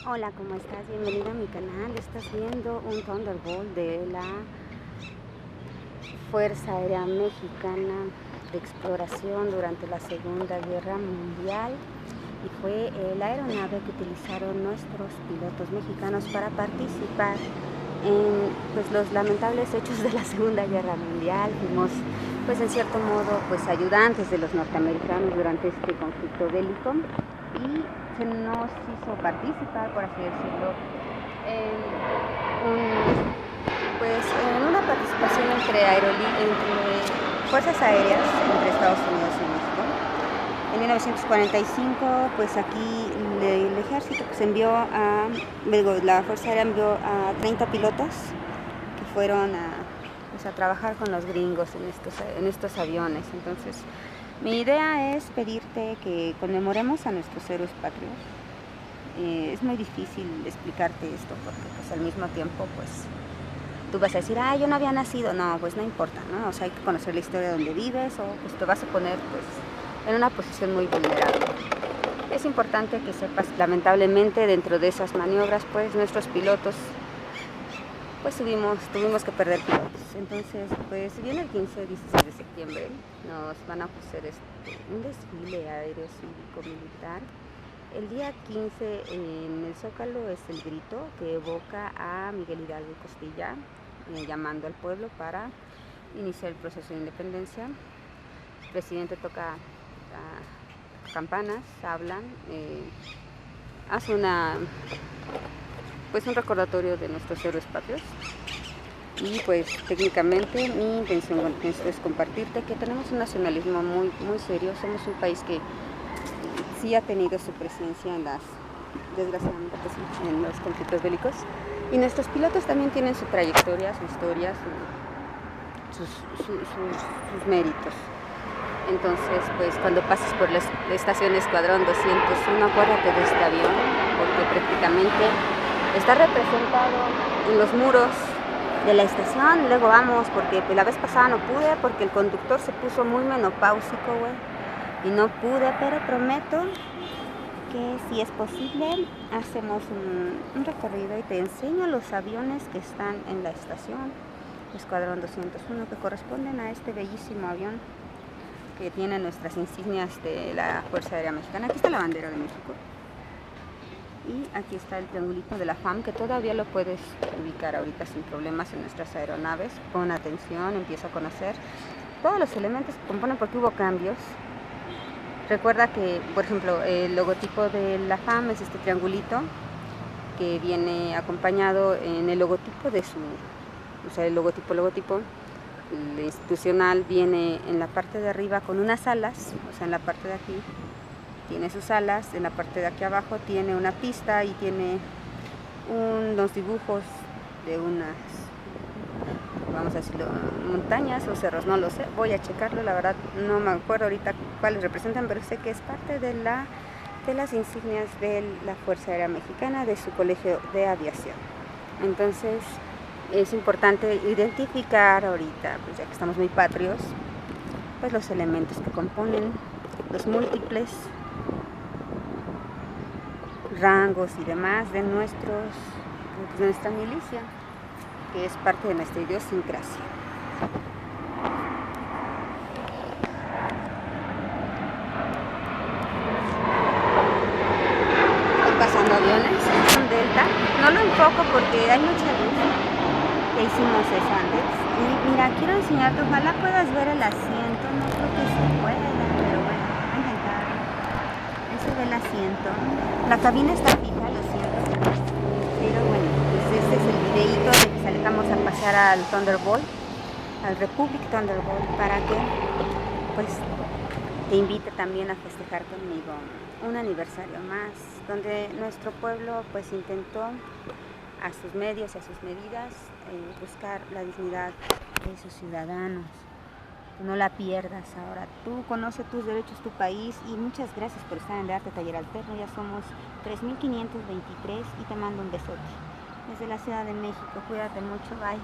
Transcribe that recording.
Hola, ¿cómo estás? Bienvenido a mi canal. Estás viendo un Thunderbolt de la Fuerza Aérea Mexicana de exploración durante la Segunda Guerra Mundial, y fue la aeronave que utilizaron nuestros pilotos mexicanos para participar en los lamentables hechos de la Segunda Guerra Mundial. Fuimos en cierto modo ayudantes de los norteamericanos durante este conflicto bélico, y se nos hizo participar, por así decirlo, en una participación entre fuerzas aéreas entre Estados Unidos y México. En 1945, aquí el ejército la Fuerza Aérea envió a 30 pilotos que fueron a trabajar con los gringos en estos aviones. Entonces, mi idea es pedirte que conmemoremos a nuestros héroes patrios. Es muy difícil explicarte esto porque al mismo tiempo tú vas a decir, yo no había nacido. No, no importa, ¿no? O sea, hay que conocer la historia de donde vives, o te vas a poner en una posición muy vulnerable. Es importante que sepas, lamentablemente, dentro de esas maniobras, nuestros pilotos tuvimos que perder pilotos. Entonces, viene el 15-16 de septiembre, nos van a hacer un desfile aéreo cívico-militar. El día 15 en el Zócalo es el grito que evoca a Miguel Hidalgo y Costilla, llamando al pueblo para iniciar el proceso de independencia. El presidente toca campanas, hablan, hace un recordatorio de nuestros héroes patrios. Y técnicamente mi intención con esto es compartirte que tenemos un nacionalismo muy, muy serio. Somos un país que sí ha tenido su presencia desgraciadamente en los conflictos bélicos, y nuestros pilotos también tienen su trayectoria, su historia, sus méritos. Entonces, cuando pases por la estación Escuadrón 201, acuérdate de este avión, porque prácticamente está representado en los muros de la estación. Luego vamos, porque la vez pasada no pude, porque el conductor se puso muy menopáusico, y no pude, pero prometo que si es posible hacemos un recorrido y te enseño los aviones que están en la estación Escuadrón 201, que corresponden a este bellísimo avión que tiene nuestras insignias de la Fuerza Aérea Mexicana. Aquí está la bandera de México, y aquí está el triangulito de la FAM, que todavía lo puedes ubicar ahorita sin problemas en nuestras aeronaves. Pon atención, empieza a conocer todos los elementos que componen, porque hubo cambios. Recuerda que, por ejemplo, el logotipo de la FAM es este triangulito que viene acompañado en el logotipo el logotipo el institucional viene en la parte de arriba con unas alas, en la parte de aquí tiene sus alas, en la parte de aquí abajo tiene una pista y tiene unos dibujos de unas, vamos a decirlo, montañas o cerros, no lo sé, voy a checarlo, la verdad no me acuerdo ahorita cuáles representan, pero sé que es parte de las insignias de la Fuerza Aérea Mexicana, de su colegio de aviación. Entonces es importante identificar ahorita, ya que estamos muy patrios, los elementos que componen los múltiples rangos y demás de nuestra milicia, que es parte de nuestra idiosincrasia. Están pasando aviones, es un Delta, no lo enfoco porque hay mucha luz, que hicimos eso antes. Y mira, quiero enseñarte, ojalá puedas ver el asiento, no creo que se pueda, pero bueno, voy a intentar. Ese ve el asiento, la cabina está fija, lo siento, pero bueno, este es el videíto de que salgamos a pasear al Thunderbolt, al Republic Thunderbolt, para que te invite también a festejar conmigo un aniversario más, donde nuestro pueblo intentó a sus medios y a sus medidas buscar la dignidad de sus ciudadanos. No la pierdas ahora. Tú conoce tus derechos, tu país, y muchas gracias por estar en De Arte Taller Alterno. Ya somos 3.523 y te mando un besote desde la Ciudad de México. Cuídate mucho, bye.